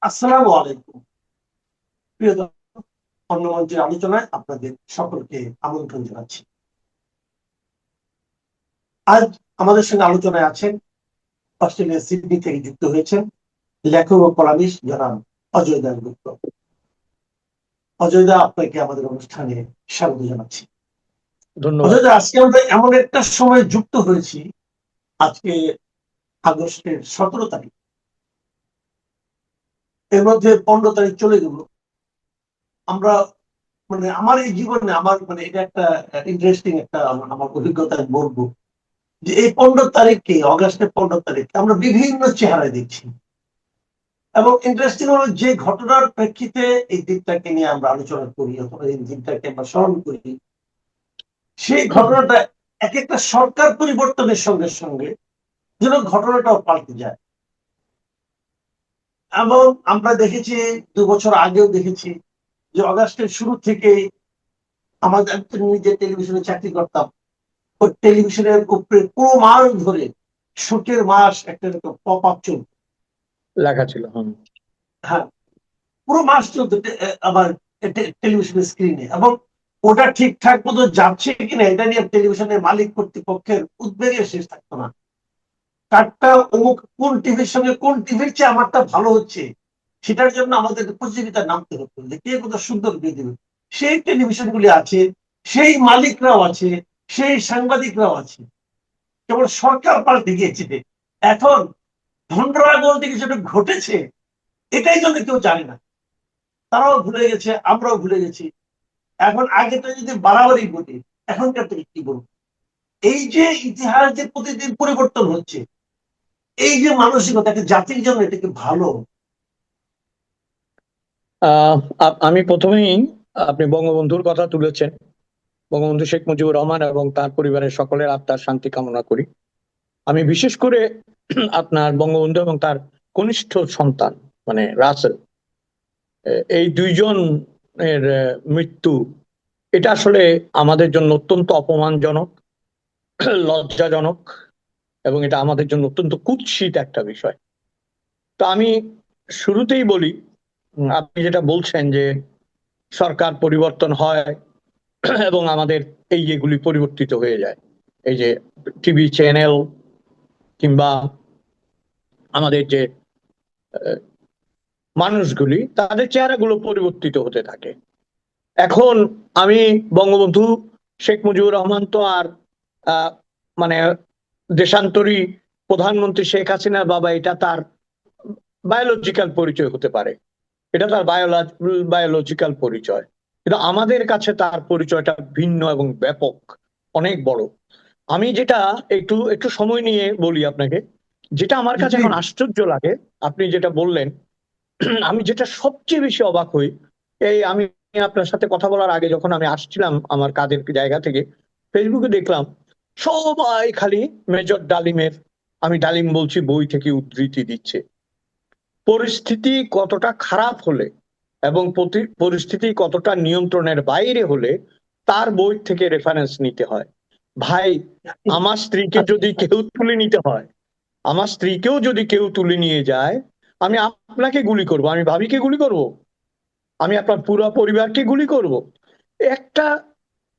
আসসালামু আলাইকুম। প্রিয় দর্শক, অন্য মঞ্চের আলোচনায় আপনাদের সকলকে আমন্ত্রণ জানাচ্ছি। আজ আমাদের সঙ্গে আলোচনায় আছেন অস্ট্রেলিয়ার সিডনি থেকে যুক্ত হয়েছেন লেখক ও কলামিস্ট জনাব অজয় দাশগুপ্ত। অজয় দা, আপনাকে আমাদের অনুষ্ঠানে স্বাগত জানাচ্ছি। ধন্যবাদ। অজয় দা, আজকে আমরা এমন একটা সময় যুক্ত হয়েছি, আজকে আগস্টের 17 তারিখ, এর মধ্যে 15 তারিখ চলে গেল। আমরা আমার এই জীবনে এটা একটা ইন্টারেস্টিং একটা আমার অভিজ্ঞতা বলবো যে এই 15 তারিখকে, অগাস্টের 15 তারিখ আমরা বিভিন্ন চেহারায় দেখছি। এবং ইন্টারেস্টিং হলো যে ঘটনার প্রেক্ষিতে এই দিনটাকে নিয়ে আমরা আলোচনা করি অথবা এই দিনটাকে আমরা স্মরণ করি, সেই ঘটনাটা এক একটা সরকার পরিবর্তনের সঙ্গে সঙ্গে যেন ঘটনাটাও পাল্টে যায়। এবং আমরা দেখেছি, 2 বছর আগেও দেখেছি যে অগাস্টের শুরু থেকে আমাদের নিজে টেলিভিশনে চাকরি করতাম, ওই টেলিভিশনের উপরে পুরো মাস ধরে শোকের মাস একটা পপ আপ চলত। লেখা ছিল। হ্যাঁ, পুরো মাস চলত আবার টেলিভিশনের স্ক্রিনে। এবং ওটা ঠিকঠাক মতো যাচ্ছে কিনা এটা নিয়ে টেলিভিশনের মালিক কর্তৃপক্ষের উদ্বেগের শেষ থাকতো না। কারটা অমুক কোন টিভির সঙ্গে কোন টিভির চেয়ে আমারটা ভালো হচ্ছে, সেটার জন্য আমাদের প্রতিযোগিতায় নামতে হতো যে কে কত সুন্দর দিয়ে দেবে। সেই টেলিভিশন গুলি আছে, সেই মালিকরাও আছে, সেই সাংবাদিকরাও আছে। কেবল সরকার পাল্টে গিয়েছে। এখন ধনরাজ বলতে কিছুটা ঘটেছে, এটাই জন্য কেউ জানে না। তারাও ভুলে গেছে, আমরাও ভুলে গেছি। এখন আগেটা যদি বাড়াবাড়ি বলি, এখনকার থেকে কি বলবো? এই যে ইতিহাস যে প্রতিদিন পরিবর্তন হচ্ছে, এই যে মানসিকতা একটা জাতির জন্য এটা কি ভালো? আমি প্রথমেই, আপনি বঙ্গবন্ধুর কথা তুলেছেন। বঙ্গবন্ধু শেখ মুজিবুর রহমান এবং তার পরিবারের সকলের আত্মার শান্তি কামনা করি। আমি বিশেষ করে আপনার বঙ্গবন্ধু এবং তার কনিষ্ঠ সন্তান মানে রাসেল, এই দুইজনের মৃত্যু, এটা আসলে আমাদের জন্য অত্যন্ত অপমানজনক, লজ্জাজনক, এবং এটা আমাদের জন্য অত্যন্ত কুৎসিত একটা বিষয়। তো আমি শুরুতেই বলি, আপনি যেটা বলছেন যে সরকার পরিবর্তন হয় এবং আমাদের এই যেগুলি পরিবর্তিত হয়ে যায়, এই যে টিভি চ্যানেল কিংবা আমাদের যে মানুষগুলি, তাদের চেহারাগুলো পরিবর্তিত হতে থাকে। এখন আমি বঙ্গবন্ধু শেখ মুজিবুর রহমান তো আর মানে দেশান্তরী প্রধানমন্ত্রী শেখ হাসিনার বাবা, এটা তার বায়োলজিক্যাল পরিচয় হতে পারে, এটা তার বায়োলজিক্যাল পরিচয়, কিন্তু আমাদের কাছে তার পরিচয়টা ভিন্ন এবং ব্যাপক, অনেক বড়। আমি যেটা একটু একটু সময় নিয়ে বলি আপনাকে, যেটা আমার কাছে এখন আশ্চর্য লাগে, আপনি যেটা বললেন, আমি যেটা সবচেয়ে বেশি অবাক হই, এই আমি আপনার সাথে কথা বলার আগে যখন আমি আসছিলাম আমার কাজের জায়গা থেকে, ফেসবুকে দেখলাম সবাই খালি মেজর ডালিমের, আমি ডালিম বলছি বই থেকে উদ্ধৃতি দিচ্ছে। পরিস্থিতি কতটা খারাপ হলে এবং পরিস্থিতি কতটা নিয়ন্ত্রণের বাইরে হলে তার বই থেকে রেফারেন্স নিতে হয়। ভাই, আমার স্ত্রীকে যদি কেউ তুলে নিতে হয়, আমার স্ত্রীকেও যদি কেউ তুলে নিয়ে যায়, আমি আপনাকে গুলি করব, আমি ভাবিকে গুলি করব, আমি আপনার পুরো পরিবারকে গুলি করব? একটা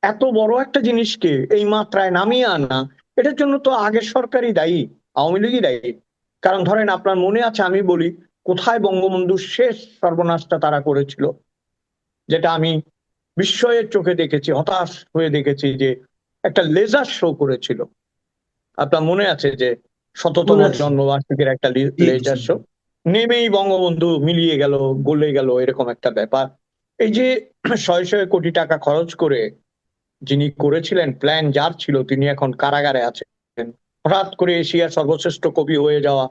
এত বড় একটা জিনিসকে এই মাত্রায় নামিয়ে আনা, এটার জন্য তো আগের সরকারই দায়ী, আওয়ামী লীগই দায়ী। কারণ ধরেন, আপনার মনে আছে, আমি বলি কোথায় বঙ্গবন্ধুর শেষ সর্বনাশটা তারা করেছিল, যেটা আমি বিস্ময়ের চোখে দেখেছি, হতাশ হয়ে দেখেছি, যে একটা লেজার শো করেছিল। আপনার মনে আছে যে 100তম জন্মবার্ষিকীর একটা লেজার শো, নেমেই বঙ্গবন্ধু মিলিয়ে গেল, গলে গেল, এরকম একটা ব্যাপার। এই যে শয়ে শয়ে কোটি টাকা খরচ করে যিনি করেছিলেন, প্ল্যান যার ছিল, তিনি এখন কারাগারে আছেন। হঠাৎ করে এশিয়ার সর্বশ্রেষ্ঠ কবি হয়ে যাওয়া,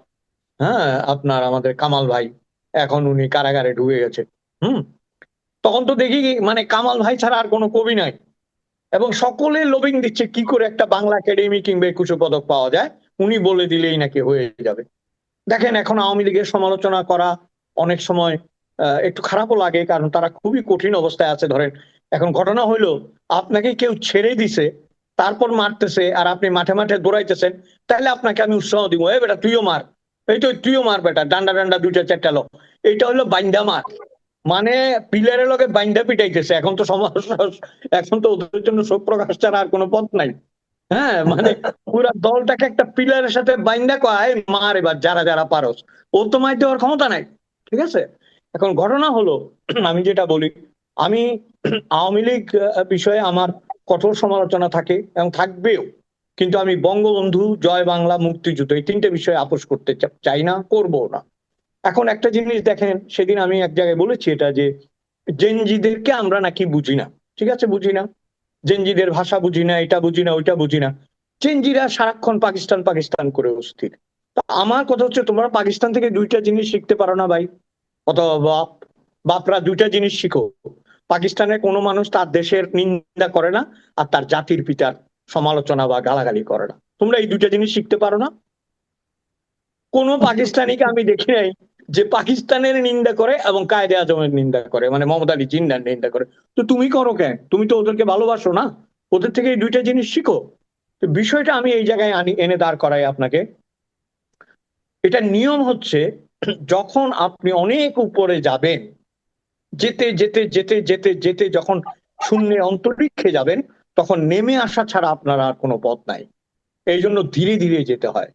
হ্যাঁ, আপনার আমাদের কামাল ভাই, এখন উনি কারাগারে ঢুকে গেছে। হুম। তখন তো দেখি কামাল ভাই ছাড়া আর কোনো কবি নাই, এবং সকলে লবিং দিচ্ছে কি করে একটা বাংলা একাডেমি কিংবা 21 পদক পাওয়া যায়, উনি বলে দিলেই নাকি হয়ে যাবে। দেখেন, এখন আওয়ামী লীগের সমালোচনা করা অনেক সময় একটু খারাপও লাগে, কারণ তারা খুবই কঠিন অবস্থায় আছে। ধরেন, এখন ঘটনা হইলো, আপনাকে কেউ ছেড়ে দিছে, তারপর মারতেছে, আর আপনি মাঠে মাঠে দৌড়াইতেছেন, তাহলে আপনাকে আমি উৎসাহ দিব, এ বেটা তুইও মার। এই তো তুইও মার বেটা, ডান্ডা ডান্ডা দুইটা চারটা লো, এইটা হলো বাইন্দা মার, মানে পিলারের লগে বাইন্দা পিটাইতেছে। এখন তো সমাজ, এখন তো ওদের জন্য শোক প্রকাশ ছাড়া আর কোনো পথ নাই। হ্যাঁ, মানে পুরা দলটাকে একটা পিলারের সাথে বাইন্দা কয় মার এবার যারা যারা পারস, ওর তো মার দেওয়ার ক্ষমতা নাই। ঠিক আছে, এখন ঘটনা হলো, আমি যেটা বলি, আমি আওয়ামী লীগ বিষয়ে আমার কঠোর সমালোচনা থাকে এবং থাকবেও, কিন্তু আমি বঙ্গবন্ধু, জয় বাংলা, মুক্তিযুদ্ধ এই তিনটে বিষয়ে আপোষ করতে চাই না, করবো না। এখন একটা জিনিস দেখেন, সেদিন আমি এক জায়গায় বলেছি এটা, যে জেনজিদেরকে আমরা নাকি বুঝি না। ঠিক আছে, বুঝি না, জেনজিদের ভাষা বুঝি না, এটা বুঝি না, ওইটা বুঝি না। জেনজিরা সারাক্ষণ পাকিস্তান পাকিস্তান করে অস্থির। তা আমার কথা হচ্ছে, তোমরা পাকিস্তান থেকে দুইটা জিনিস শিখতে পারো না ভাই? অথবা বাপরা দুইটা জিনিস শিখো। পাকিস্তানের কোনো মানুষ তার দেশের নিন্দা করে না, আর তার জাতির পিতার সমালোচনা বা গালাগালি করে না। তোমরা এই দুইটা জিনিস শিখতে পারো না? কোন পাকিস্তানিকে আমি দেখি নাই যে পাকিস্তানের নিন্দা করে এবং কায়েদে আজমের নিন্দা করে, মানে মোহাম্মদ আলী জিন্নার নিন্দা করে। তো তুমি করো কেন? তুমি তো ওদেরকে ভালোবাসো না? ওদের থেকে এই দুইটা জিনিস শিখো। তো বিষয়টা আমি এই জায়গায় এনে দাঁড় করাই আপনাকে। এটা নিয়ম হচ্ছে, যখন আপনি অনেক উপরে যাবেন, যেতে যেতে যেতে যেতে যেতে যখন শূন্যের অন্তরিক্ষে যাবেন, তখন নেমে আসা ছাড়া আপনার আর কোনো পথ নাই। এই জন্য ধীরে ধীরে যেতে হয়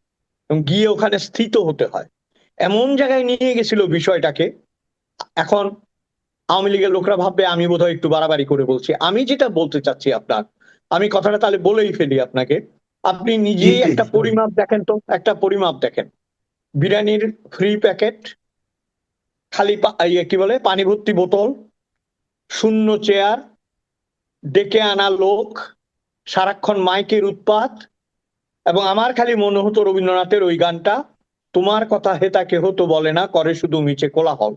এবং গিয়ে ওখানে স্থিত হতে হয়। এমন জায়গায় নিয়ে গেছিল বিষয়টাকে। এখন আওয়ামী লীগের লোকরা ভাববে আমি বোধহয় একটু বাড়াবাড়ি করে বলছি। আমি যেটা বলতে চাচ্ছি আপনার, আমি কথাটা তাহলে বলেই ফেলি আপনাকে। আপনি জি নিজেই জি একটা পরিমাপ দেখেন তো, একটা পরিমাপ দেখেন। বিরিয়ানির ফ্রি প্যাকেট, খালি কি বলে পানি ভর্তি বোতল, শূন্য চেয়ার, ডেকে আনা লোক, সারাক্ষণ মাইকের উৎপাত। এবং আমার খালি মনে হতো রবীন্দ্রনাথের ওই গানটা, তোমার কথা হেতা কেহ তো বলে না, করে শুধু মিছে কোলাহল।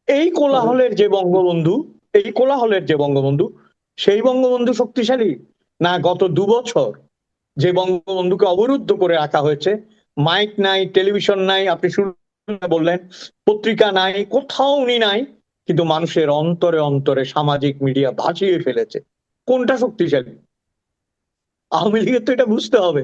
এই কোলাহলের যে বঙ্গবন্ধু, এই কোলাহলের যে বঙ্গবন্ধু, সেই বঙ্গবন্ধু শক্তিশালী না গত 2 বছর যে বঙ্গবন্ধুকে অবরুদ্ধ করে রাখা হয়েছে? মাইক নাই, টেলিভিশন নাই, আপনি শুরুতে বললেন পত্রিকা নাই, কোথাও উনি নাই, কিন্তু মানুষের অন্তরে অন্তরে সামাজিক মিডিয়া ভাসিয়ে ফেলেছে। কোনটা শক্তিশালী? আওয়ামী লীগের তো এটা বুঝতে হবে,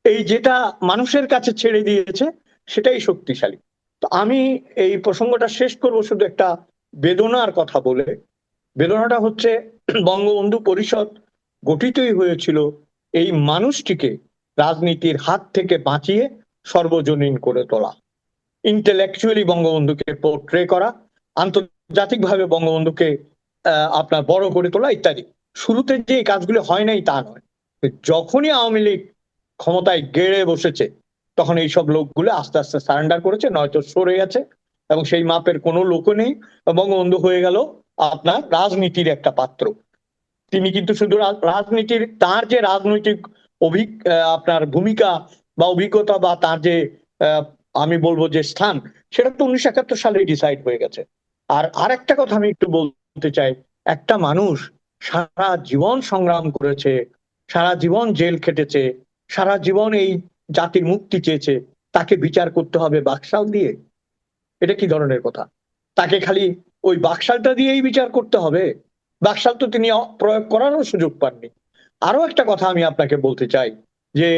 এই যেটা মানুষের কাছে ছেড়ে দিয়েছে সেটাই শক্তিশালী। তো আমি এই প্রসঙ্গটা শেষ করব শুধু একটা বেদনার কথা বলে। বেদনাটা হচ্ছে, বঙ্গবন্ধু পরিষদ গঠিতই হয়েছিল এই মানুষটিকে রাজনীতির হাত থেকে বাঁচিয়ে সর্বজনীন করে তোলা, ইন্টেলেকচুয়ালি বঙ্গবন্ধুকে পোর্ট্রে করা, আন্তর্জাতিকভাবে বঙ্গবন্ধুকে আপনার বড় করে তোলা ইত্যাদি। শুরুতে যে এই কাজগুলো হয় নাই তা নয়, যখনই আওয়ামী লীগ ক্ষমতায় গেড়ে বসেছে, তখন এইসব লোকগুলো আস্তে আস্তে সারেন্ডার করেছে, নয়তো সরে গেছে, এবং সেই মাপের কোনো লোকও নেই। বঙ্গবন্ধু হয়ে গেল আপনার রাজনীতির একটা পাত্র। তিনি কিন্তু শুধু রাজনীতির, তার যে রাজনৈতিক আপনার ভূমিকা বা অভিজ্ঞতা বা তার যে আমি বলবো যে স্থান, সেটা তো 1971 সালে ডিসাইড হয়ে গেছে। আর আরেকটা কথা আমি একটু বলতে চাই, একটা মানুষ সারা জীবন সংগ্রাম করেছে, সারা জীবন জেল খেটেছে, সারা জীবন এই জাতির মুক্তি চেয়েছে, তাকে বিচার করতে হবে বাকশাল দিয়ে? এটা কি ধরনের কথা? তাকে খালি ওই বাকশালটা দিয়েই বিচার করতে হবে? বাকশাল তো তিনি প্রয়োগ করারও সুযোগ পাননি। আরো একটা কথা আমি আপনাকে বলতে চাই, যে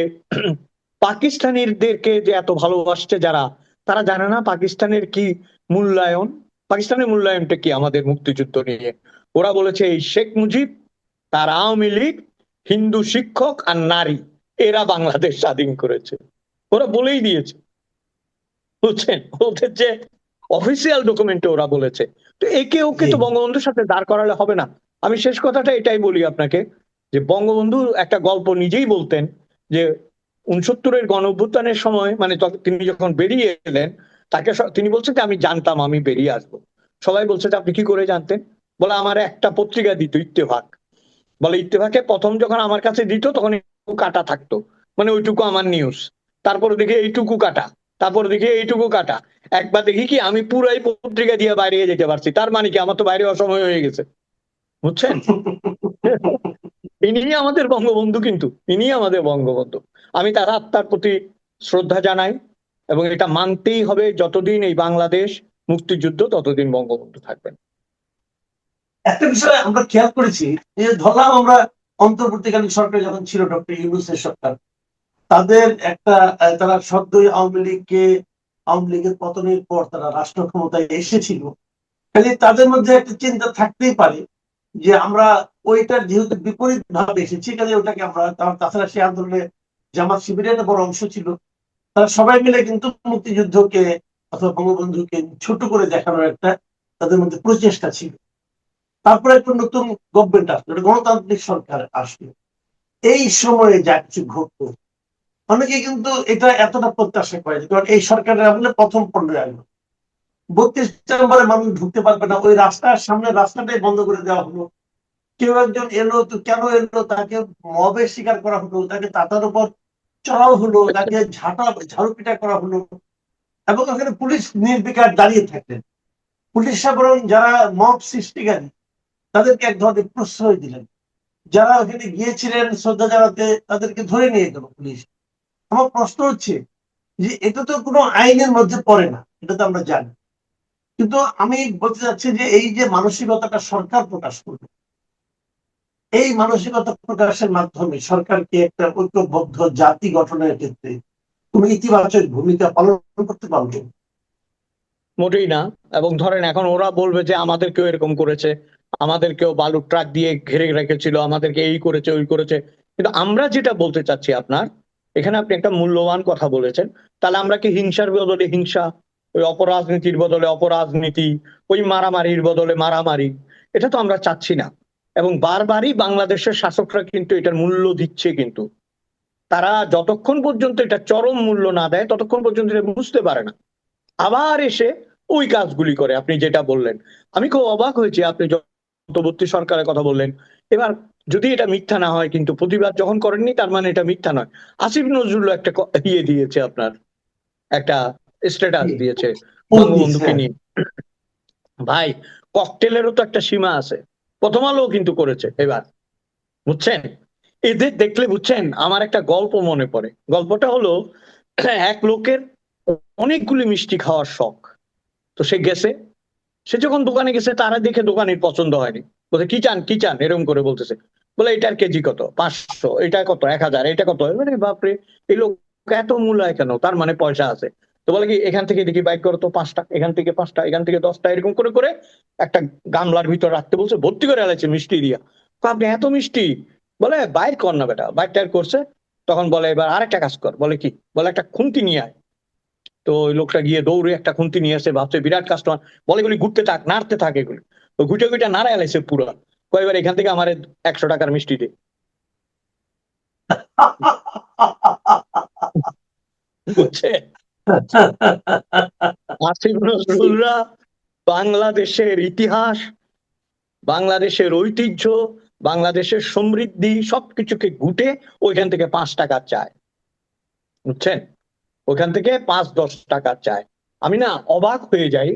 পাকিস্তানিদেরকে যে এত ভালোবাসছে যারা, তারা জানে না পাকিস্তানের কি মূল্যায়ন। পাকিস্তানের মূল্যায়নটা কি আমাদের মুক্তিযুদ্ধ নিয়ে? ওরা বলেছে এই শেখ মুজিব, তার আওয়ামী লীগ, হিন্দু শিক্ষক আর নারী, এরা বাংলাদেশ স্বাধীন করেছে। ওরা বলেই দিয়েছে, বুঝছেন? ওদের যে অফিসিয়াল ডকুমেন্টে ওরা বলেছে। তো একে ওকে জি তো বঙ্গবন্ধুর সাথে দাঁড় করালে হবে না। আমি শেষ কথাটা এটাই বলি আপনাকে, যে বঙ্গবন্ধু একটা গল্প নিজেই বলতেন, যে 69-এর গণ অভ্যুত্থানের সময়, মানে তিনি যখন বেরিয়ে এলেন, তাকে তিনি বলছেন যে আমি জানতাম আমি বেরিয়ে আসবো। সবাই বলছে যে আপনি কি করে জানতেন? বলে আমার একটা পত্রিকা দিত, ইত্তেফাক। বলে ইত্তেফাকে প্রথম যখন আমার কাছে দিত তখন একটু কাটা থাকতো, মানে ওইটুকু আমার নিউজ, তারপরে দেখি এইটুকু কাটা, তারপরে দেখি এইটুকু কাটা। একবার দেখি কি আমি পুরাই পত্রিকা দিয়ে বাইরে যেতে পারছি, তার মানে কি আমার তো বাইরে অসময় হয়ে গেছে, বুঝছেন? ইনি আমাদের বঙ্গবন্ধু, কিন্তু ইনি আমাদের বঙ্গবন্ধু। আমি তার আত্মার প্রতি শ্রদ্ধা জানাই, এবং এটা মানতেই হবে, যতদিন এই বাংলাদেশ মুক্তিযুদ্ধ ততদিন বঙ্গবন্ধু থাকবেন। একটা বিষয় আমরা খেয়াল করেছি, যে ধরলাম আমরা অন্তর্বর্তীকালীন সরকার যখন ছিল ডক্টর ইউনূসের সরকার, তাদের একটা তারা সদ্যই আওয়ামী লীগকে আওয়ামী লীগের পতনের পর তারা রাষ্ট্র ক্ষমতায় এসেছিল, কাজে তাদের মধ্যে একটা চিন্তা থাকতেই পারে যে আমরা ওইটার যেহেতু বিপরীত ভাবে এসেছি, কাজে ওটাকে আমরা, তাছাড়া সেই আন্দোলনে জামাত শিবিরের একটা বড় অংশ ছিল, তারা সবাই মিলে কিন্তু মুক্তিযুদ্ধকে অথবা বঙ্গবন্ধুকে ছোট করে দেখানোর একটা তাদের মধ্যে প্রচেষ্টা ছিল। তারপরে একটা নতুন গভর্নমেন্ট আসলো, একটা গণতান্ত্রিক সরকার আসলো, এই সময়ে যা কিছু ঘটলো, অনেকে কিন্তু এটা এতটা প্রত্যাশা করে, কারণ এই সরকারের আমলে প্রথম 15 আগস্ট 32 নম্বরে মানুষ ঢুকতে পারবে না, ওই রাস্তার সামনে রাস্তাটাই বন্ধ করে দেওয়া হলো। কেউ একজন এলো, তো কেন এলো তাকে মবে শিকার করা হলো, তাকে তাতার উপর চড়াও হলো, তাকে ঝাড়ু পিটা করা হলো, এবং ওখানে পুলিশ নির্বিকার দাঁড়িয়ে থাকলেন। পুলিশ বরং যারা মব সৃষ্টিকারী তাদেরকে এক ধরনের প্রশ্রয় দিলেন, যারা ওখানে গিয়েছিলেন শ্রদ্ধা জানাতে তাদেরকে ধরে নিয়ে গেল পুলিশ। আমার প্রশ্ন হচ্ছে যে এটা তো কোনো আইনের মধ্যে পড়ে না, এটা তো আমরা জানি, কিন্তু আমি বলতে চাচ্ছি যে এই যে মানসিকতাটা সরকার প্রকাশ করবে, এই মানসিকতা প্রকাশের মাধ্যমে সরকারকে একটা ঐক্যবদ্ধ জাতি গঠনের ক্ষেত্রে কোন ইতিবাচক ভূমিকা পালন করতে পারবে? মোটেই না। এবং ধরেন এখন ওরা বলবে যে আমাদেরকেও এরকম করেছে, আমাদেরকেও বালুর ট্রাক দিয়ে ঘিরে রেখেছিল, আমাদেরকে এই করেছে ওই করেছে। কিন্তু আমরা যেটা বলতে চাচ্ছি, আপনার এখানে আপনি একটা মূল্যবান কথা বলেছেন, তাহলে আমরা কি হিংসার বদলে হিংসা, ওই অপরাজনীতির বদলে অপরাজনীতি, ওই মারামারির বদলে মারামারি, এটা তো আমরা চাচ্ছি না। এবং বারবারই বাংলাদেশের শাসকরা কিন্তু এটার মূল্য দিচ্ছে, কিন্তু তারা যতক্ষণ পর্যন্ত এটা চরম মূল্য না দেয় ততক্ষণ পর্যন্ত এটা বুঝতে পারে না, আবার এসে ওই কাজগুলি করে। আপনি যেটা বললেন, আমি খুব অবাক হয়েছি আপনি অন্তর্বর্তী সরকারের কথা বললেন। এবার যদি এটা মিথ্যা না হয়, কিন্তু প্রতিবাদ যখন করেননি তার মানে এটা মিথ্যা নয়। আসিফ নজরুল একটা ইয়ে দিয়েছে, আপনার একটা স্ট্যাটাস দিয়েছে বঙ্গবন্ধুকে হ্যাঁ। নিয়ে। ভাই, ককটেলেরও তো একটা সীমা আছে। প্রথম আলো কিন্তু করেছে এবার, বুঝছেন? এদের দেখলে বুঝছেন আমার একটা গল্প মনে পড়ে। গল্পটা হলো, এক লোকের অনেকগুলি মিষ্টি খাওয়ার শখ। তো সে গেছে, সে যখন দোকানে গেছে তারা দেখে দোকানের পছন্দ হয়নি, বলছে কি চান কি চান, এরকম করে বলতেছে। বলে এটার কেজি কত, 500, এটা কত, 1000, এটা কত। মানে বাপরে, এই লোক এত মূল্যায় কেন, তার মানে পয়সা আছে। তো বলে কি, এখান থেকে দেখি বাইক করো তো 5টা, এখান থেকে 5টা, এখান থেকে 10টা, এরকম করে করে একটা গামলার ভিতর রাখতে বলছে, ভর্তি করে আলাইছে মিষ্টি দিয়া। আপনি এত মিষ্টি, বলে বাইর কর না বেটা। বাইর টাইর করছে, তখন বলে এবার আরেকটা কাজ কর। বলে কি, বলে একটা খুন্তি নিয়ে আয়। তো ওই লোকটা গিয়ে দৌড়ে একটা খুন্তি নিয়ে এসে, ভাবছে বিরাট কাস্টমার, বলে এগুলি ঘুরতে থাক, নাড়তে থাক এগুলি। তো ঘুটে ঘুটে নাড়ায় আলাইছে পুরো। কয়েকবার এখান থেকে আমার 100 টাকার মিষ্টি দে। বুঝছে? আসিফ নজরুলরা বাংলাদেশের ইতিহাস, বাংলাদেশের ঐতিহ্য, বাংলাদেশের সমৃদ্ধি সবকিছুকে ঘুটে ওইখান থেকে 5 টাকা চায়, বুঝছেন? ওইখান থেকে 5-10 টাকা চায়। আমি না অবাক হয়ে যাই।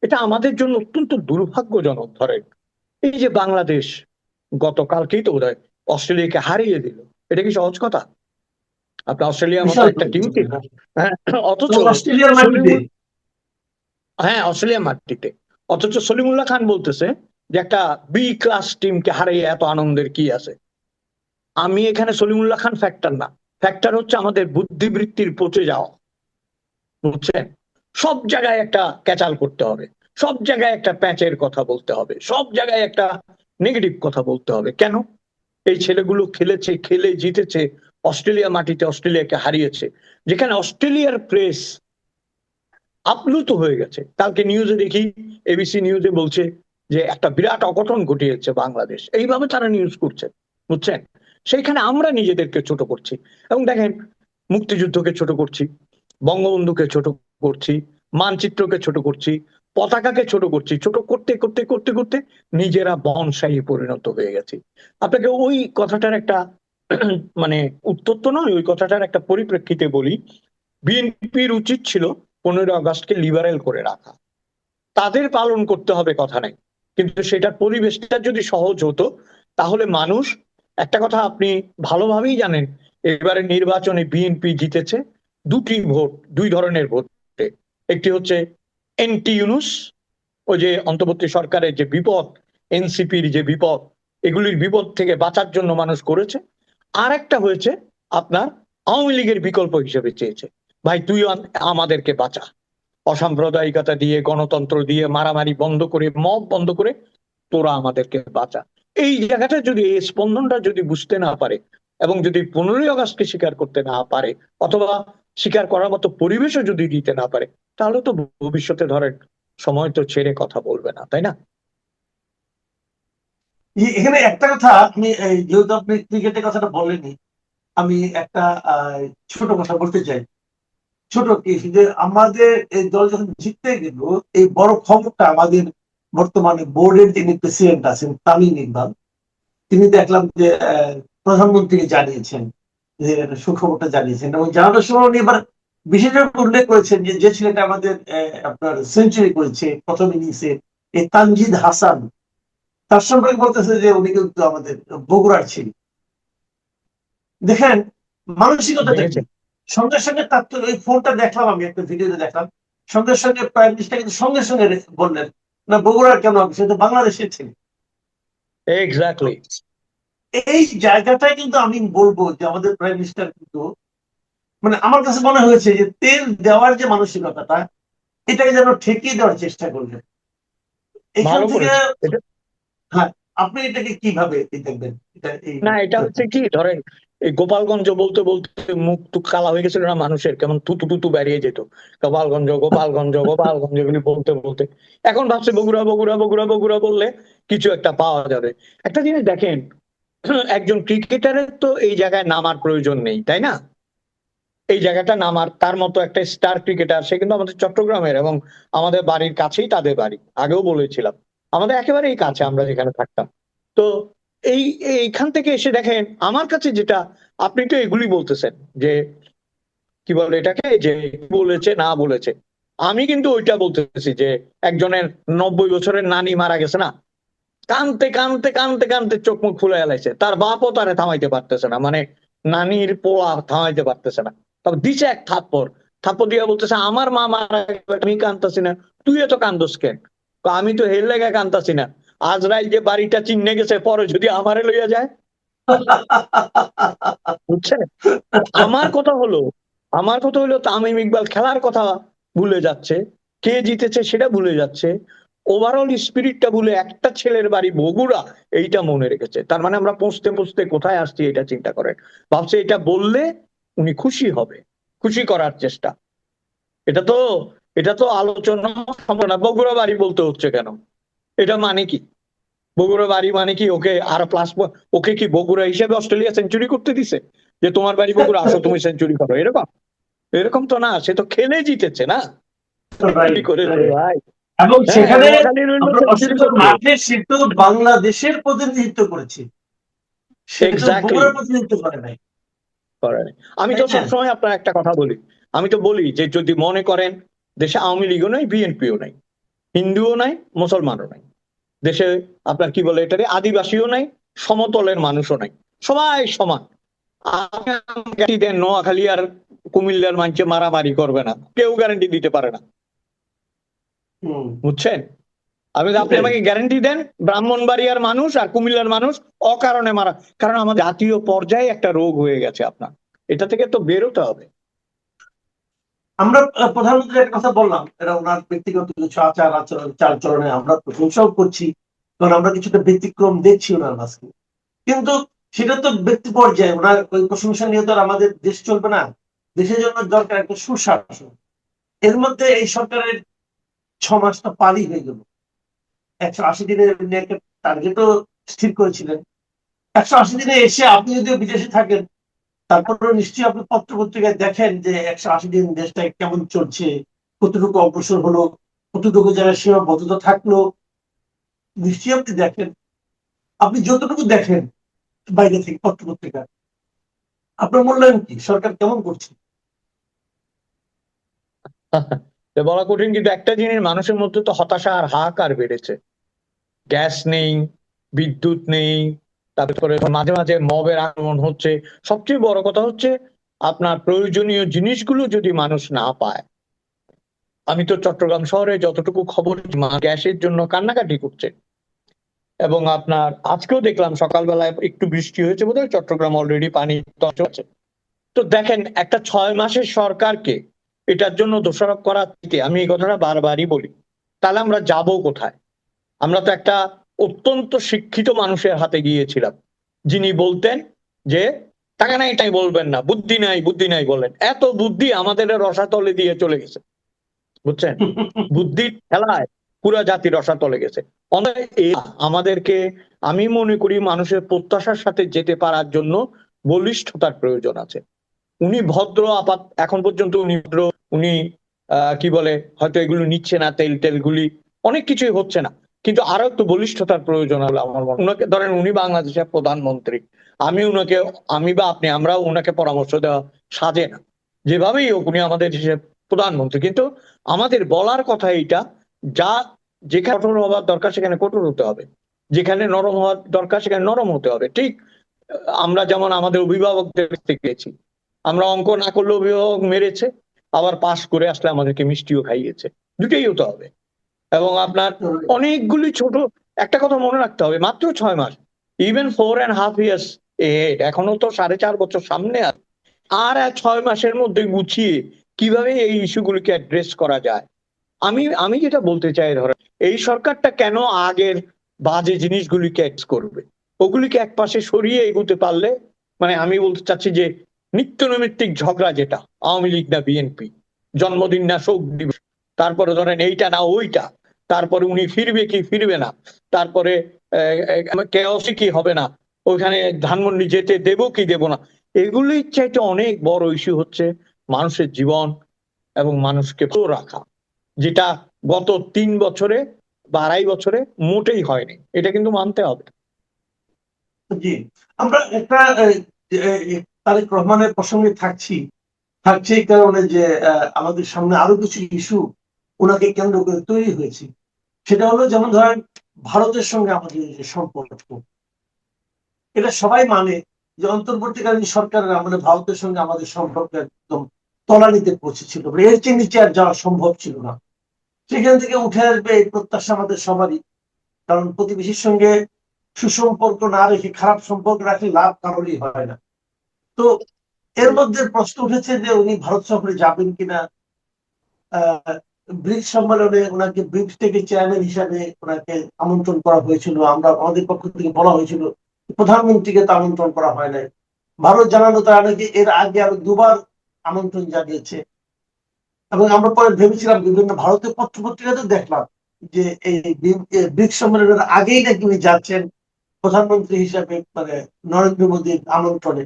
এটা আমাদের জন্য অত্যন্ত দুর্ভাগ্যজনক। ধরেন এই যে বাংলাদেশ গতকালকেই তো বোধহয় অস্ট্রেলিয়াকে হারিয়ে দিল, এটা কি সহজ কথা? আপনার অস্ট্রেলিয়ার মতো বিশাল একটা টিমকে, হ্যাঁ, অথচ অস্ট্রেলিয়ার মাটিতে। সলিমুল হ্যাঁ, অস্ট্রেলিয়ার মাটিতে। অথচ সলিমুল্লাহ খান বলতেছে যে একটা বি ক্লাস টিমকে হারিয়ে এত আনন্দের কি আছে। আমি এখানে সলিমুল্লাহ খান ফ্যাক্টর না, ফ্যাক্টর হচ্ছে আমাদের বুদ্ধিবৃত্তির পচে যাওয়া, বুঝছেন? সব জায়গায় একটা ক্যাচাল করতে হবে, সব জায়গায় একটা প্যাচের কথা বলতে হবে, সব জায়গায় একটা নেগেটিভ কথা বলতে হবে। কেন? এই ছেলেগুলো খেলেছে, খেলে জিতেছে, অস্ট্রেলিয়া মাটিতে অস্ট্রেলিয়াকে হারিয়েছে, যেখানে অস্ট্রেলিয়ার প্রেস আপ্লুত হয়ে গেছে। কালকে নিউজে দেখি, এবিসি নিউজে বলছে যে একটা বিরাট অঘটন ঘটিয়েছে বাংলাদেশ, এইভাবে তারা নিউজ করছে, বুঝছেন? সেইখানে আমরা নিজেদেরকে ছোট করছি। এবং দেখেন, মুক্তিযুদ্ধকে ছোট করছি, বঙ্গবন্ধুকে ছোট করছি, মানচিত্রকে ছোট করছি, পতাকাকে ছোট করছি। ছোট করতে করতে করতে করতে নিজেরা বনসাই পরিণত হয়ে গেছি। আপনাকে ওই কথাটার একটা মানে উত্তর তো নয়, ওই কথাটার একটা পরিপ্রেক্ষিতে বলি। বিএনপির উচিত ছিল 15 আগস্টকে লিবারেল করে রাখা, তাদের পালন করতে হবে, কথা নাই। কিন্তু সেটার পরিবেশটা যদি সহজ হতো, তাহলে মানুষ, একটা কথা আপনি ভালোভাবেই জানেন, এবারে নির্বাচনে বিএনপি জিতেছে দুই ধরনের ভোটে। একটি হচ্ছে এনটি ইউনুস, ওই যে অন্তর্বর্তী সরকারের যে বিপদ, এনসিপির যে বিপদ, এগুলির বিপদ থেকে বাঁচার জন্য মানুষ করেছে। আর একটা হয়েছে আপনার আওয়ামী লীগের বিকল্প হিসেবে চেয়েছে, ভাই তুই আমাদেরকে বাঁচা। অসাম্প্রদায়িকতা দিয়ে, গণতন্ত্র দিয়ে, মারামারি বন্ধ করে, মব বন্ধ করে তোরা আমাদেরকে বাঁচা। এই জায়গাটা যদি, এই স্পন্দনটা যদি বুঝতে না পারে এবং যদি 15ই আগস্টকে স্বীকার করতে না পারে, অথবা স্বীকার করার মতো পরিবেশও যদি দিতে না পারে, তাহলে তো ভবিষ্যতে ধরেন সময় তো ছেড়ে কথা বলবে না, তাই না? এখানে একটা কথা আমি যেহেতু আপনি ক্রিকেটের কথাটা বলেনি, আমি একটা ছোট কথা বলতে চাই। ছোট কি যে আমাদের এই দল যখন জিততে গেল, এই বড় খবরটা আমাদের বর্তমানে বোর্ডের যিনি প্রেসিডেন্ট আছেন তামিম ইকবাল, তিনি দেখলাম যে প্রধানমন্ত্রীকে জানিয়েছেন, যে সুখবরটা জানিয়েছেন, এবং জানানোর সময় উনি এবার বিশেষভাবে উল্লেখ করেছেন যে যে ছেলেটা আমাদের আপনার সেঞ্চুরি করেছে প্রথম ইনিংসে, এই তানজিদ হাসান, তার সম্পর্কে বলতেছে যে উনি কিন্তু আমাদের বগুড়ার ছিল। দেখেন মানসিকতাটা কি। দেখেছেন? সঙ্গে সঙ্গে তার তো ওই ফোনটা দেখলাম, আমি একটা ভিডিওতে দেখলাম, সঙ্গে সঙ্গে প্রাইম মিনিস্টার কিন্তু সঙ্গে সঙ্গে বললেন, না বগুড়ার কেন হবে, সে তো বাংলাদেশের ছিল। এক্স্যাক্টলি। এই জায়গাটাই কিন্তু আমি বলবো যে আমাদের প্রাইম মিনিস্টার কিন্তু, মানে আমার কাছে মনে হয়েছে যে তেল দেওয়ার যে মানসিকতাটা, এটাকে যেন ঠেকিয়ে দেওয়ার চেষ্টা করলেন এখান ভালো থেকে। করেছে এটা। হ্যাঁ, আপনি এটাকে কিভাবে দেখবেন এটা এই না, এটা হচ্ছে কি, ধরেন এই গোপালগঞ্জ বলতে বলতে মুখ টুক কালা হয়ে গেছিল না মানুষের, কেমন তুতু তুতু বেরিয়ে যেত, গোপালগঞ্জ গোপালগঞ্জ গোপালগঞ্জ এগুলি বলতে বলতে। এখন ভাবছে বগুড়া বগুড়া বগুড়া বগুড়া বললে কিছু একটা পাওয়া যাবে। একটা জিনিস দেখেন, একজন ক্রিকেটারের তো এই জায়গায় নামার প্রয়োজন নেই, তাই না? এই জায়গাটা নামার, তার মতো একটা স্টার ক্রিকেটার, সে কিন্তু আমাদের চট্টগ্রামের, এবং আমাদের বাড়ির কাছেই তাদের বাড়ি, আগেও বলেছিলাম, আমাদের একেবারেই কাছে আমরা যেখানে থাকতাম। তো এই এইখান থেকে এসে দেখেন, আমার কাছে যেটা, আপনি তো এগুলি বলতেছেন যে কি বলে এটাকে, যে কি বলেছে না বলেছে, আমি কিন্তু ওইটা বলতেছি যে একজনের 90 বছরের নানি মারা গেছে না, কানতে কানতে কানতে কানতে চোখ মুখ ফুলে এলাইছে, তার বাপও তারে থামাইতে পারতেছে না, মানে নানির পোলা থামাইতে পারতেছে না। তবে দিছে এক থাপ্পড়, থাপ্পড় দিয়া বলতেছে আমার মা মারা গেছে, আমি কানতাছি না, তুই এত কান্দোস কেন? আমি তো হের লেগে কানতাছি না, আজরাইল যে বাড়িটা চিনে গেছে, পরে যদি আমারে লইয়া যায়। বুঝছেন? তো আমার কথা হলো তামিম ইকবাল খেলার কথা ভুলে যাচ্ছে, কে জিতেছে সেটা ভুলে যাচ্ছে, ওভারঅল স্পিরিটটা ভুলে একটা ছেলের বাড়ি বগুড়া এইটা মনে রেখেছে। তার মানে আমরা পৌঁছতে পৌঁছতে কোথায় আসছি এটা চিন্তা করেন। ভাবছে এটা বললে উনি খুশি হবে, খুশি করার চেষ্টা। এটা তো এটা তো আলোচনা সম্ভব না। বগুড়া বাড়ি বলতে হচ্ছে কেন? এটা মানে কি? বগুড়া বাড়ি মানে কি ওকে আর প্লাস, ওকে কি বগুড়া হিসেবে অস্ট্রেলিয়া সেঞ্চুরি করতে দিছে, যে তোমার বাড়ি বগুড়া, আসো তুমি সেঞ্চুরি করো, এরকম? এরকম তো না, সে তো খেলে জিতেছে না, সেঞ্চুরি করেছে ভাই। এবং হ্যাঁ, সেখানে নোয়াখালীর হইলো আপনার সেঞ্চুরি অসংখ্য করছে। মাঠে সে তো বাংলাদেশের প্রতিনিধিত্ব করেছে, সে তো এক্স্যাক্টলি। বগুড়ার প্রতিনিধিত্ব করে নাই, আমি তাই তো না? সবসময় আপনার একটা কথা বলি, আমি তো বলি যে যদি মনে করেন দেশে আওয়ামী লীগও নাই, বিএনপিও নাই, হিন্দুও নাই, মুসলমানও নাই, দেশে আপনার কি বলে এটারে আদিবাসীও নাই, সমতলের মানুষও নাই, সবাই সমান। আপনি আমাকে গ্যারান্টি দেন নোয়াখালী আর কুমিল্লার মানুষে মারামারি করবে না, কেউ গ্যারান্টি দিতে পারে না। হম, বুঝছেন? আপনি সেটাই। আমাকে গ্যারান্টি দেন ব্রাহ্মণবাড়িয়ার মানুষ আর কুমিল্লার মানুষ অকারণে মারা, কারণ আমাদের জাতীয় পর্যায়ে একটা রোগ হয়ে গেছে আপনার, এটা থেকে তো বেরোতে হবে। আমরা প্রধানমন্ত্রীর একটা কথা বললাম, এটা ওনার ব্যক্তিগত কিছু আচার আচরণ চালচলনে আমরা প্রশংসাও করছি, কারণ আমরা কিছুটা ব্যতিক্রম দেখছি ওনার মাঝে। কিন্তু সেটা তো ব্যক্তি পর্যায়ে, ওনার ওই প্রশংসা নিয়ে তো আর আমাদের দেশ চলবে না। দেশের জন্য দরকার একটা সুশাসন। এর মধ্যে এই সরকারের 6 মাস তো পারই হয়ে গেল। 180 দিনের একটা টার্গেটও স্থির করেছিলেন। 180 দিনে এসে আপনি যদিও বিদেশে থাকেন, তারপরেও নিশ্চয়ই আপনি পত্র পত্রিকায় দেখেন যে 180 দিন দেশটা কেমন চলছে, কতটুকু অগ্রসর হলো, কতটুকু জায়গায় সীমাবদ্ধতা থাকলো, নিশ্চয়ই আপনি দেখেন। আপনি যতটুকু দেখেন বাইরে থেকে পত্র পত্রিকা, আপনার মূল্যায়ন কি সরকার কেমন করছে? তো বলা কঠিন, কিন্তু একটা জিনিস মানুষের মধ্যে তো হতাশা আর হাহাকার বেড়েছে। গ্যাস নেই, বিদ্যুৎ নেই, তারপরে মাঝে মাঝে মবের আক্রমণ হচ্ছে। সবচেয়ে বড় কথা হচ্ছে আপনার প্রয়োজনীয় জিনিসগুলো যদি মানুষ না পায়। আমি তো চট্টগ্রাম শহরে যতটুকু খবর, গ্যাসের জন্য কান্নাকাটি করছে। এবং আপনার আজকেও দেখলাম সকালবেলায় একটু বৃষ্টি হয়েছে বোধহয়, চট্টগ্রাম অলরেডি পানি আছে। তো দেখেন, একটা 6 মাসের সরকারকে এটার জন্য দোষারোপ করা থেকে আমি এই কথাটা বারবারই বলি, তাহলে আমরা যাব কোথায়? আমরা তো একটা অত্যন্ত শিক্ষিত মানুষের হাতে গিয়েছিলাম, যিনি বলতেন যে টাকা নাই তাই বলবেন না, বুদ্ধি নাই বুদ্ধি নাই বলেন। এত বুদ্ধি আমাদের রসাতলে দিয়ে চলে গেছে, বুঝছেন? বুদ্ধির খেলায় পুরা জাতি রসাতলে গেছে। আমাদেরকে, আমি মনে করি মানুষের প্রত্যাশার সাথে যেতে পারার জন্য বলিষ্ঠতার প্রয়োজন আছে। উনি ভদ্র, আপাত এখন পর্যন্ত উনি ভদ্র, উনি কি বলে হয়তো এগুলো নিচ্ছে না, তেল টেলগুলি অনেক কিছুই হচ্ছে না, কিন্তু আরো একটু বলিষ্ঠতার প্রয়োজন হলো আমার মনে হয়। উনাকে ধরেন, উনি বাংলাদেশের প্রধানমন্ত্রী, আমি বা আপনি আমরাও উনাকে পরামর্শ দেওয়া সাজে না, যেভাবেই হোক উনি আমাদের দেশের প্রধানমন্ত্রী। কিন্তু আমাদের বলার কথা এইটা, যা যেখানে কঠোর হওয়ার দরকার সেখানে কঠোর হতে হবে, যেখানে নরম হওয়ার দরকার সেখানে নরম হতে হবে। ঠিক আমরা যেমন আমাদের অভিভাবকদের থেকে গেছি, আমরা অঙ্ক না করলে অভিভাবক মেরেছে, আবার পাশ করে আসলে আমাদেরকে মিষ্টিও খাইয়েছে, দুটোই হতে হবে। এবং আপনার অনেকগুলি ছোট, একটা কথা মনে রাখতে হবে, মাত্র 6 মাস, ইভেন 4.5 years এখনো তো 4.5 বছর সামনে আছে। আর 6 মাসের মধ্যে গুছিয়ে কিভাবে এই ইস্যুগুলিকে অ্যাড্রেস করা যায়। আমি আমি যেটা বলতে চাই, ধরেন এই সরকারটা কেন আগের বাজে জিনিসগুলিকে এক্স করবে, ওগুলিকে একপাশে সরিয়ে এগোতে পারলে, মানে আমি বলতে চাচ্ছি যে নিত্য নৈমিত্তিক ঝগড়া, যেটা আওয়ামী লীগ না বিএনপি, জন্মদিন না শোক দিবস, তারপরে ধরেন এইটা না ওইটা, তারপরে উনি ফিরবে কি ফিরবে না, তারপরে কেওসি কি হবে না, ওইখানে ধানমন্ডি যেতে দেবো কি দেবো না, এগুলির চাইতে অনেক বড় ইস্যু হচ্ছে মানুষের জীবন এবং মানুষকে ভালো রাখা, যেটা গত 3 বছরে বা 2.5 বছরে মোটেই হয়নি। এটা কিন্তু মানতে হবে। জি, আমরা একটা তারেক রহমানের প্রসঙ্গে থাকছে এই কারণে যে আমাদের সামনে আরো কিছু ইস্যু ওনাকে কেন্দ্র করে তৈরি হয়েছে। সেটা হলো, যেমন ধরেন ভারতের সঙ্গে আমাদের যে সম্পর্ক, এটা সবাই মানে যে অন্তর্বর্তীকালীন সরকারের আমলে ভারতের সঙ্গে আমাদের সম্পর্ক একদম তলানিতে পৌঁছেছিল, এর চেয়ে নিচে আর যাওয়া সম্ভব ছিল না। সেখান থেকে উঠে আসবে এই প্রত্যাশা আমাদের সবারই, কারণ প্রতিবেশীর সঙ্গে সুসম্পর্ক না রেখে খারাপ সম্পর্ক রাখলে লাভ কারোরই হয় না। তো এর মধ্যে প্রশ্ন উঠেছে যে উনি ভারত সফরে যাবেন কিনা। ব্রিক্স সম্মেলনে ওনাকে ব্রিক্স থেকে চেয়ারম্যান হিসাবে ওনাকে আমন্ত্রণ করা হয়েছিল, আমরা আমাদের পক্ষ থেকে বলা হয়েছিল, প্রধানমন্ত্রীকে তো আমন্ত্রণ করা হয় নাই। ভারত জানানো তারা নাকি এর আগে আরো 2বার আমন্ত্রণ জানিয়েছে। এবং আমরা পরে ভেবেছিলাম, বিভিন্ন ভারতের পত্র পত্রিকাতে দেখলাম যে এই ব্রিক্স সম্মেলনের আগেই নাকি উনি যাচ্ছেন প্রধানমন্ত্রী হিসাবে, মানে নরেন্দ্র মোদীর আমন্ত্রণে।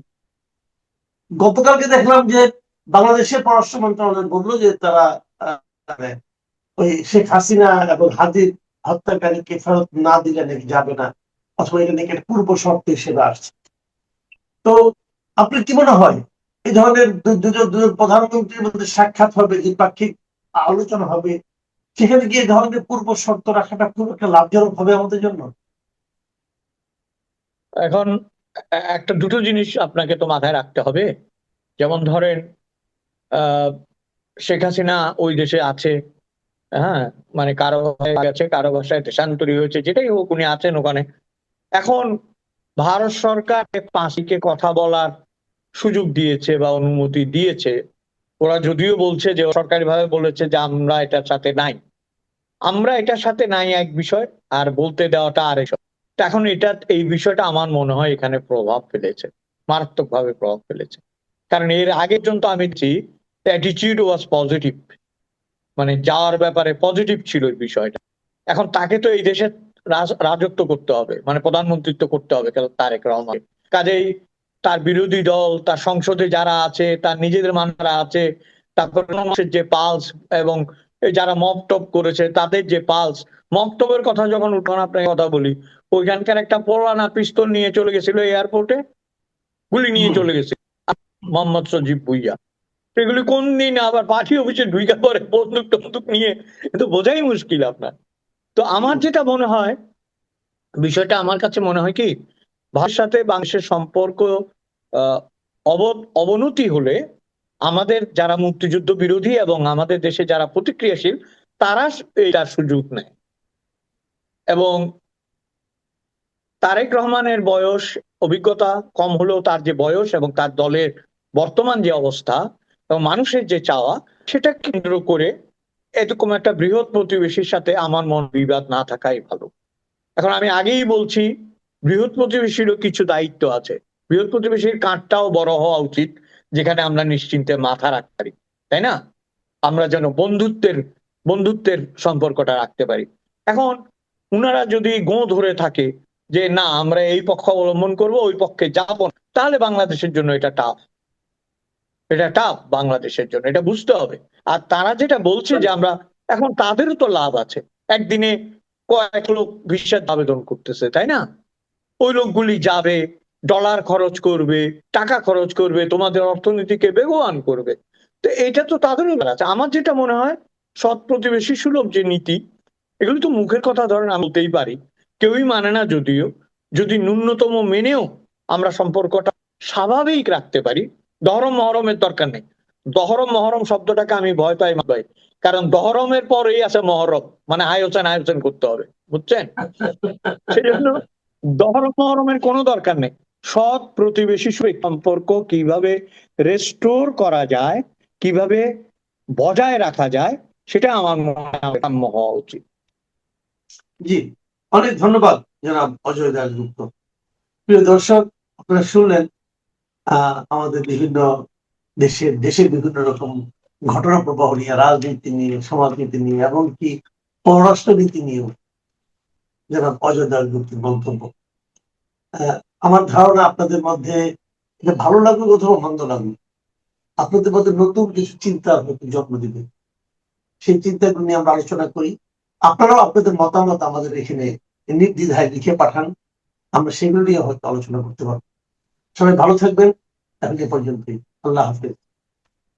গতকালকে দেখলাম যে বাংলাদেশের পররাষ্ট্র মন্ত্রণালয় বললো যে তারা মানে ওই শেখ হাসিনা এবং হাদির হত্যাকারীকে ফেরত না দিলে নাকি যাবে না, অথবা এটা নাকি পূর্ব শর্ত হিসেবে আসছে। তো আপনার কি মনে হয়, এই ধরনের দুজন প্রধানমন্ত্রীর মধ্যে সাক্ষাৎ হবে, দ্বিপাক্ষিক আলোচনা হবে, সেখানে গিয়ে ধরনের পূর্ব শর্ত রাখাটা খুব একটা লাভজনক হবে আমাদের জন্য? এখন একটা দুটো জিনিস আপনাকে তো মাথায় রাখতে হবে। যেমন ধরেন আহ শেখ হাসিনা ওই দেশে আছে, হ্যাঁ, মানে কারো ভাষায় গেছে, কারো ভাষায় দেশান্তরী হয়েছে, যেটাই হোক উনি আছেন ওখানে। এখন ভারত সরকার পাঁচীকে কথা বলার সুযোগ দিয়েছে বা অনুমতি দিয়েছে। ওরা যদিও বলছে যে সরকারি ভাবে বলেছে যে আমরা এটার সাথে নাই, আমরা এটার সাথে নাই এক বিষয়, আর বলতে দেওয়াটা আরেক বিষয়। তো এখন এই বিষয়টা আমার মনে হয় এখানে প্রভাব ফেলেছে, মারাত্মক ভাবে প্রভাব ফেলেছে। কারণ এর আগে পর্যন্ত আমি দেখছি অ্যাটিটিউড ওয়াজ পজিটিভ, মানে যাওয়ার ব্যাপারে পজিটিভ ছিল এই বিষয়টা। এখন তাকে তো এই দেশের রাজত্ব করতে হবে, মানে প্রধানমন্ত্রিত্ব করতে হবে তারেক রহমান। কাজেই তার বিরোধী দল, তার সংসদে যারা আছে, তার নিজেদের মানুষরা আছে, তারপর মানুষের যে পালস, এবং যারা মব টপ করেছে তাদের যে পালস, মব টপের কথা যখন উঠান আপনাকে কথা বলি, ওইখানকার একটা পুরানা পিস্তল নিয়ে চলে গেছিল এয়ারপোর্টে, গুলি নিয়ে চলে গেছে মোহাম্মদ সজিব ভুইয়া। সেগুলি কোন দিন আবার পার্টি অফিসে ঢুইকা পরে বন্দুক টন্দুক নিয়ে, কিন্তু বোঝাই মুশকিল আপনার। তো আমার যেটা মনে হয়, বিষয়টা আমার কাছে মনে হয় কি, ভারতের সাথে বাংলাদেশের সম্পর্ক আহ অবনতি হলে আমাদের যারা মুক্তিযুদ্ধ বিরোধী এবং আমাদের দেশে যারা প্রতিক্রিয়াশীল, তারা এটার সুযোগ নেয়। এবং তারেক রহমানের বয়স, অভিজ্ঞতা কম হলেও তার যে বয়স এবং তার দলের বর্তমান যে অবস্থা, এবং মানুষের যে চাওয়া সেটা কেন্দ্র করে এরকম একটা বৃহৎ প্রতিবেশীর সাথে আমার মন বিবাদ না থাকাই ভালো। এখন আমি আগেই বলছি, বৃহৎ প্রতিবেশীরও কিছু দায়িত্ব আছে। বৃহৎ প্রতিবেশীর কাঁধটাও বড় হওয়া উচিত, যেখানে আমরা নিশ্চিন্তে মাথা রাখতে পারি, তাই না? আমরা যেন বন্ধুত্বের সম্পর্কটা রাখতে পারি। এখন উনারা যদি ধরে থাকে যে না আমরা এই পক্ষ অবলম্বন করব, ওই পক্ষে যাব না, তাহলে বাংলাদেশের জন্য এটা টাফ বাংলাদেশের জন্য, এটা বুঝতে হবে। আর তারা যেটা বলছে যে আমরা, এখন তাদেরও তো লাভ আছে, একদিনে কয়েক লোক ভিসার আবেদন করতেছে, তাই না? ওই লোকগুলি যাবে, ডলার খরচ করবে, টাকা খরচ করবে, তোমাদের অর্থনীতিকে বেগবান করবে। তো এটা তো তাদেরও আছে। আমার যেটা মনে হয়, সৎ প্রতিবেশী সুলভ যে নীতি, এগুলো তো মুখের কথা ধরেন আমি বলতেই পারি, কেউই মানে না যদিও, যদি ন্যূনতম মেনেও আমরা সম্পর্কটা স্বাভাবিক রাখতে পারি। দহরম মহরমের দরকার নেই। দহরম মহরম শব্দটাকে আমি ভয় পাই ভাই, কারণ দহরমের পরেই আছে মহরম, মানে আয়োজন করতে হবে, বুঝছেন? সেই জন্য দহরম মহরমের কোনো দরকার নেই। সৎ প্রতিবেশী সম্পর্ক কিভাবে রেস্টোর করা যায়, কিভাবে বজায় রাখা যায়, সেটা আমার মনে হয় কাম্য হওয়া উচিত। জি, অনেক ধন্যবাদ জনাব অজয় দাশগুপ্ত। প্রিয় দর্শক, আপনারা শুনলেন আমাদের বিভিন্ন দেশের বিভিন্ন রকম ঘটনা প্রবাহ নিয়ে, রাজনীতি নিয়ে, সমাজনীতি নিয়ে, এমনকি পররাষ্ট্রনীতি নিয়েও জনাব অজয় দাশগুপ্তের মন্তব্য। আমার ধারণা আপনাদের মধ্যে এটা ভালো লাগুক অথবা মন্দ লাগুক, আপনাদের মধ্যে নতুন কিছু চিন্তা জন্ম দিবে। সেই চিন্তাগুলো নিয়ে আমরা আলোচনা করি। আপনারাও আপনাদের মতামত আমাদের এখানে নির্দ্বিধায় লিখে পাঠান, আমরা সেগুলো নিয়ে হয়তো আলোচনা করতে পারবো। সবাই ভালো থাকবেন, এখন এ পর্যন্তই। আল্লাহ হাফেজ।